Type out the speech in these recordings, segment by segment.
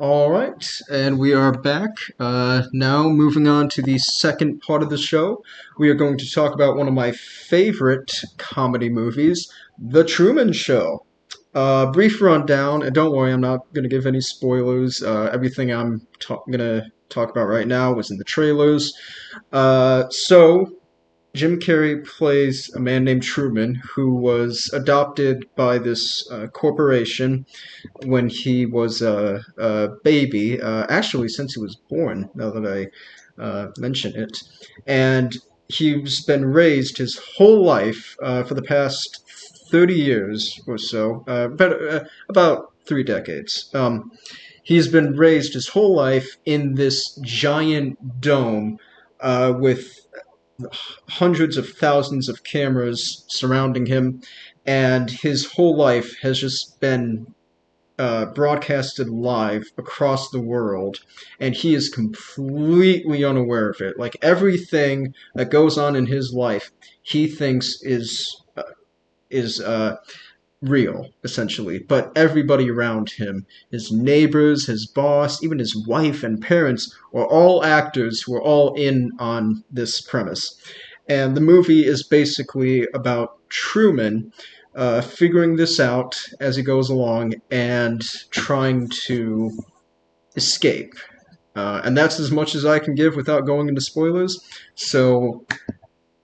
All right, and we are back. Now, moving on to the second part of the show, we are going to talk about one of my favorite comedy movies, The Truman Show. Brief rundown, and don't worry, I'm not going to give any spoilers. Everything I'm going to talk about right now was in the trailers. So, Jim Carrey plays a man named Truman who was adopted by this corporation when he was a baby, actually, since he was born, now that I mention it. And he's been raised his whole life for the past 30 years or so, about 3 decades. He's been raised his whole life in this giant dome with hundreds of thousands of cameras surrounding him, and his whole life has just been broadcasted live across the world, and he is completely unaware of it. Like everything that goes on in his life, he thinks is real, essentially. But everybody around him, his neighbors, his boss, even his wife and parents, are all actors who are all in on this premise. And the movie is basically about Truman figuring this out as he goes along and trying to escape. And that's as much as I can give without going into spoilers. So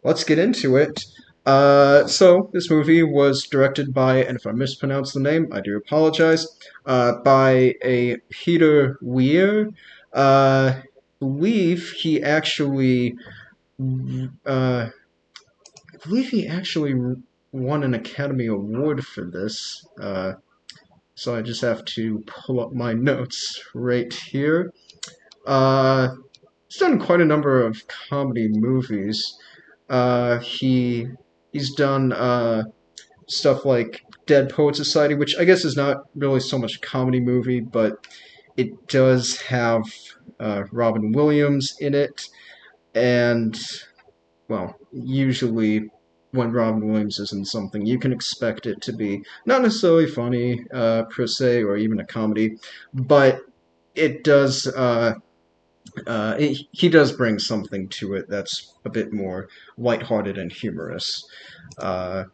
let's get into it. So this movie was directed by, and if I mispronounce the name, I do apologize, by a Peter Weir. I believe he actually, uh, I believe he actually won an Academy Award for this. So I just have to pull up my notes right here. Uh, he's done quite a number of comedy movies. He's done stuff like Dead Poet Society, which I guess is not really so much a comedy movie, but it does have Robin Williams in it, and well, usually when Robin Williams is in something, you can expect it to be not necessarily funny per se, or even a comedy, but it does. He does bring something to it that's a bit more lighthearted and humorous. Uh,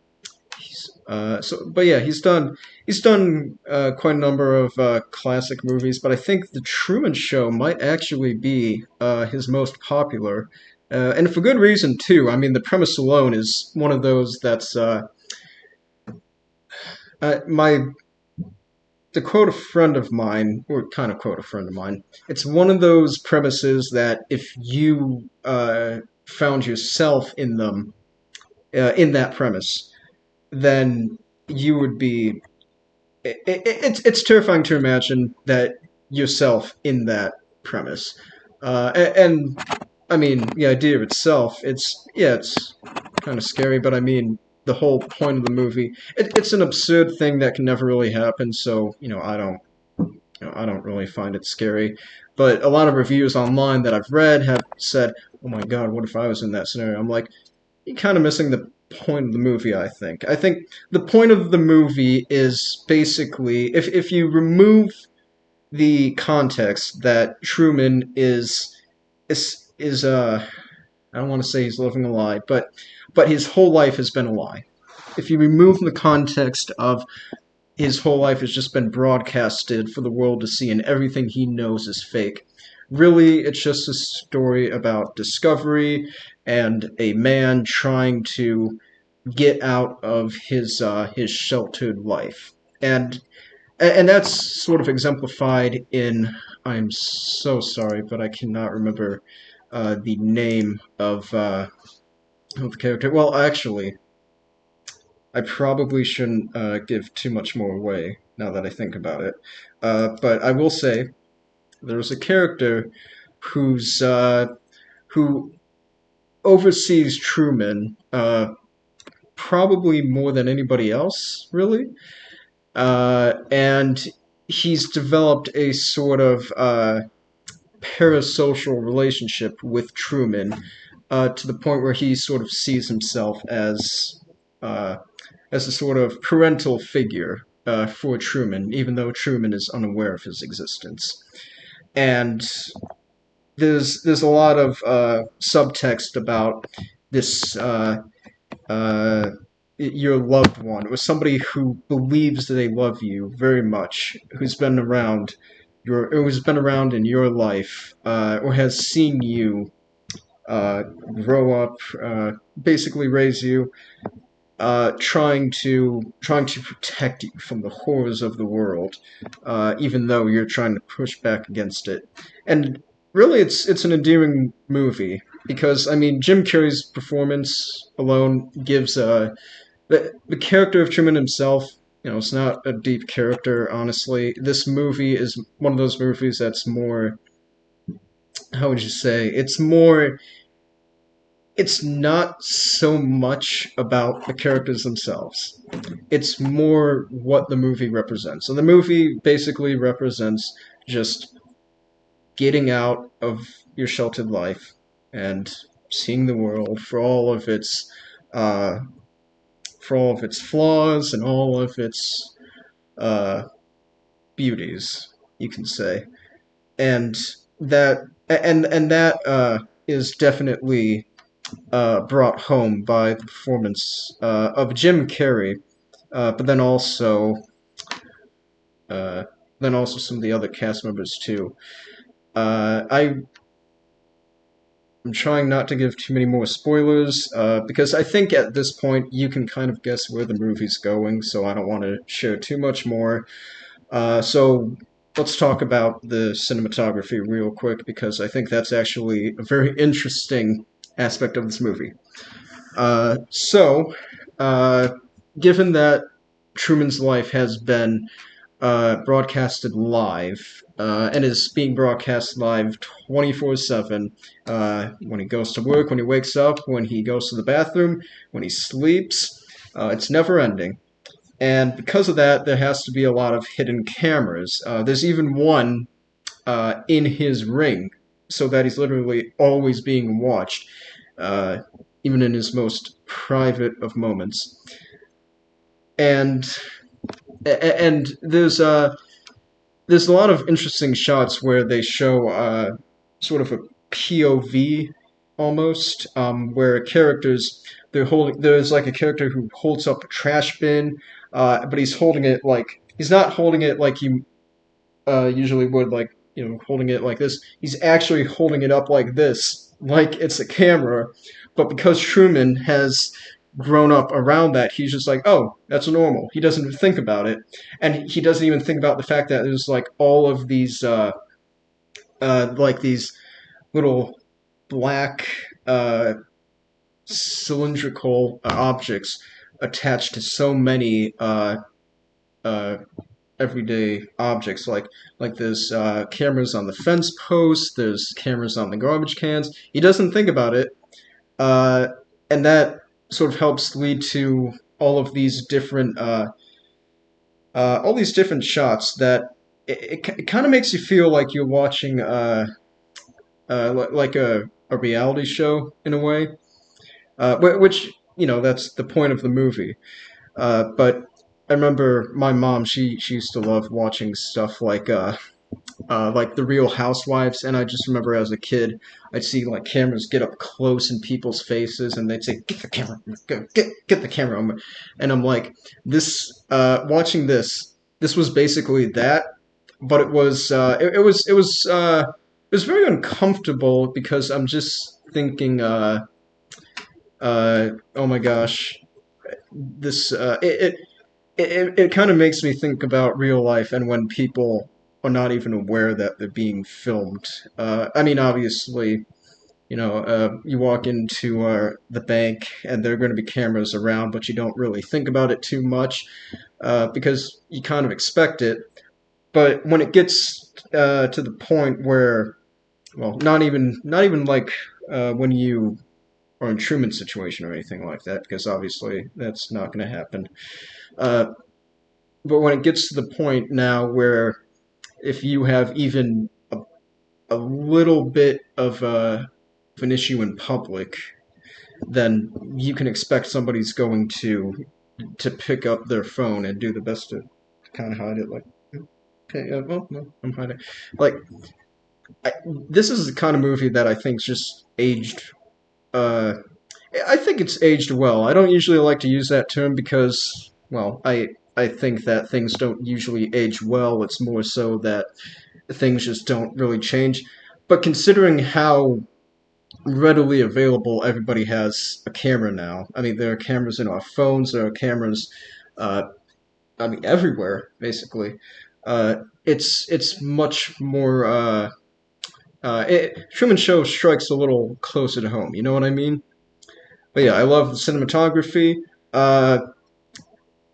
but yeah, he's done quite a number of classic movies, but I think The Truman Show might actually be his most popular, and for good reason too. I mean, the premise alone is one of those that's my to quote a friend of mine, or kind of quote a friend of mine. It's one of those premises that if you found yourself in them, in that premise, then you would be it's terrifying to imagine that yourself in that premise. And I mean, the idea of itself, it's kind of scary, but I mean, the whole point of the movie, it's an absurd thing that can never really happen. So I don't really find it scary. But a lot of reviews online that I've read have said, "Oh my God, what if I was in that scenario?" I'm like, you're kind of missing the point of the movie, I think. I think the point of the movie is basically if you remove the context that Truman is I don't want to say he's living a lie, but his whole life has been a lie. If you remove the context of his whole life has just been broadcasted for the world to see and everything he knows is fake. Really, it's just a story about discovery and a man trying to get out of his sheltered life. And that's sort of exemplified in I'm so sorry, but I cannot remember the name of the character. Well, actually, I probably shouldn't give too much more away now that I think about it. But I will say there's a character who oversees Truman probably more than anybody else, really. And he's developed a sort of parasocial relationship with Truman to the point where he sort of sees himself uh, as a sort of parental figure. for Truman, even though Truman is unaware of his existence. And there's a lot of subtext about this uh, your loved one, or somebody who believes that they love you very much, who's been around in your life, or has seen you grow up, basically raise you, trying to protect you from the horrors of the world, even though you're trying to push back against it. And really, it's an endearing movie because I mean Jim Carrey's performance alone gives the character of Truman himself. You know, it's not a deep character, honestly. This movie is one of those movies that's more, how would you say, it's not so much about the characters themselves. It's more what the movie represents. And the movie basically represents just getting out of your sheltered life and seeing the world uh, for all of its flaws and all of its uh, beauties, you can say, and that is definitely brought home by the performance of Jim Carrey, but uh, then also some of the other cast members too. I'm trying not to give too many more spoilers because I think at this point you can kind of guess where the movie's going, so I don't want to share too much more. So let's talk about the cinematography real quick because I think that's actually a very interesting aspect of this movie. Uh, so, uh, Given that Truman's life has been broadcasted live and is being broadcast live 24/7 when he goes to work, when he wakes up, when he goes to the bathroom, when he sleeps. It's never ending. And because of that, there has to be a lot of hidden cameras. There's even one in his ring, so that he's literally always being watched, uh, even in his most private of moments. And and there's a lot of interesting shots where they show sort of a POV almost, where characters there's like a character who holds up a trash bin, but he's holding it like he's not holding it like you usually would, like holding it like this. He's actually holding it up like this, like it's a camera. But because Truman has grown up around that, he's just like, oh, that's normal. He doesn't even think about it, and he doesn't even think about the fact that there's like all of these like these little black cylindrical objects attached to so many uh, everyday objects like there's cameras on the fence posts, there's cameras on the garbage cans. He doesn't think about it, uh, and that sort of helps lead to all of these different all these different shots that it kind of makes you feel like you're watching like a reality show in a way, which that's the point of the movie. But I remember my mom; she used to love watching stuff like the Real Housewives, and I just remember as a kid, I'd see like cameras get up close in people's faces, and they'd say, "Get the camera, get the camera," and I'm like, watching this was basically that, but it was very uncomfortable because I'm just thinking, oh my gosh, this it kind of makes me think about real life and when people are not even aware that they're being filmed. I mean, obviously, you walk into the bank and there are going to be cameras around, but you don't really think about it too much because you kind of expect it. But when it gets to the point where, well, not even like when you are in Truman's situation or anything like that, because obviously that's not going to happen. Uh, but when it gets to the point now where if you have even a little bit of an issue in public, then you can expect somebody's going to pick up their phone and do the best to. kind of hide it. Like, okay, well, no, I'm hiding. Like, I, this is the kind of movie that I think's just aged. Uh, I think it's aged well. I don't usually like to use that term because, well, I think that things don't usually age well. It's more so that things just don't really change. But considering how readily available everybody has a camera now, I mean, there are cameras in our phones, there are cameras, uh, I mean, everywhere basically. It's much more. Truman Show strikes a little closer to home. You know what I mean? But yeah, I love the cinematography. Uh,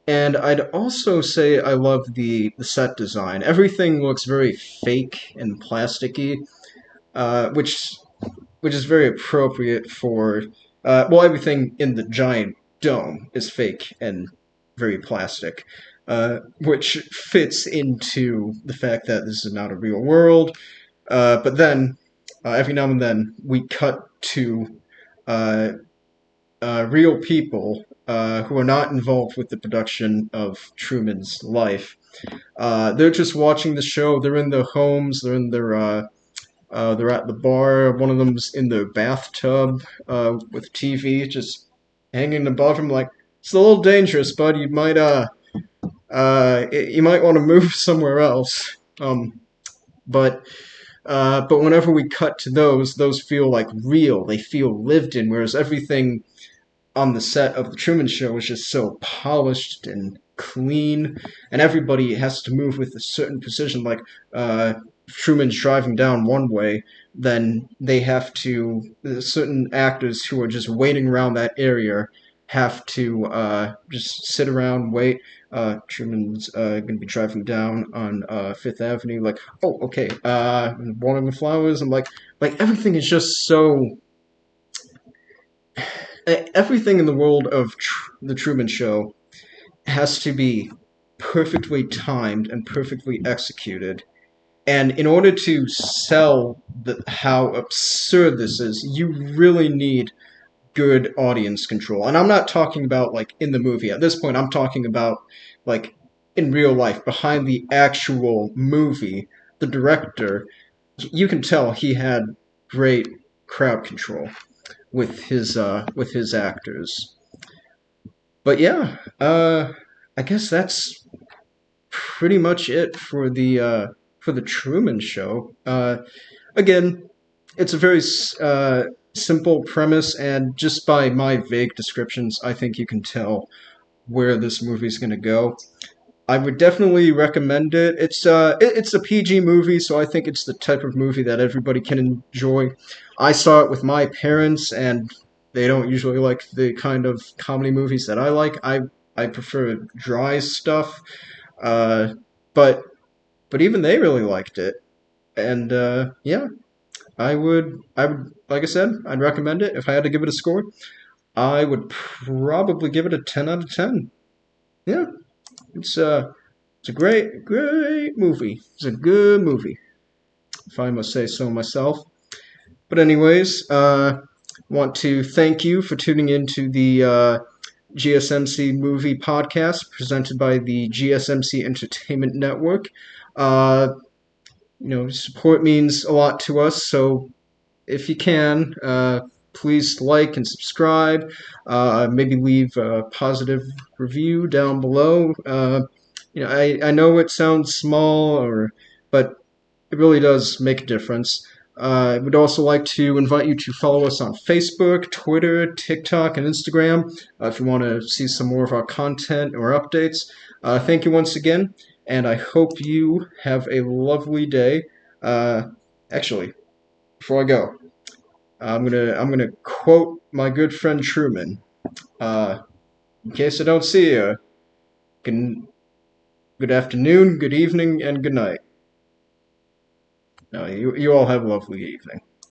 and I'd also say I love the set design. Everything looks very fake and plasticky, which is very appropriate for well, everything in the giant dome is fake and very plastic, which fits into the fact that this is not a real world. But then every now and then we cut to uh, real people who are not involved with the production of Truman's life. They're just watching the show. They're in their homes. They're at the bar. One of them's in the bathtub with TV just hanging above him. Like, it's a little dangerous, bud. You might want to move somewhere else. But whenever we cut to those feel like real. They feel lived in. Whereas everything on the set of the Truman Show is just so polished and clean, and everybody has to move with a certain precision. Like Truman's driving down one way, then they have to. Certain actors who are just waiting around that area have to just sit around, wait. Truman's going to be driving down on Fifth Avenue. Like, oh, okay. Watering the flowers. I'm like everything is just so everything in the world of the Truman Show has to be perfectly timed and perfectly executed. And in order to sell how absurd this is, you really need good audience control. And I'm not talking about like in the movie. At this point, I'm talking about like in real life, behind the actual movie. The director, you can tell he had great crowd control with his actors. But yeah, I guess that's pretty much it for the Truman Show. Again, it's a very simple premise, and just by my vague descriptions, I think you can tell where this movie's going to go. I would definitely recommend it. It's a PG movie, so I think it's the type of movie that everybody can enjoy. I saw it with my parents, and they don't usually like the kind of comedy movies that I like. I prefer dry stuff, uh, but even they really liked it, and yeah, I would like I said, I'd recommend it. If I had to give it a score, I would probably give it a 10 out of 10. Yeah, it's it's a great movie. It's a good movie, if I must say so myself. But anyways, want to thank you for tuning in to the GSMC movie podcast presented by the GSMC Entertainment Network. Uh, support means a lot to us, so if you can, please like and subscribe. Maybe leave a positive review down below. I know it sounds small, but it really does make a difference. I would also like to invite you to follow us on Facebook, Twitter, TikTok, and Instagram if you want to see some more of our content or updates. Thank you once again, and I hope you have a lovely day. Actually, before I go, I'm gonna quote my good friend Truman. Uh, in case I don't see you, good, good afternoon, good evening, and good night. You all have a lovely evening.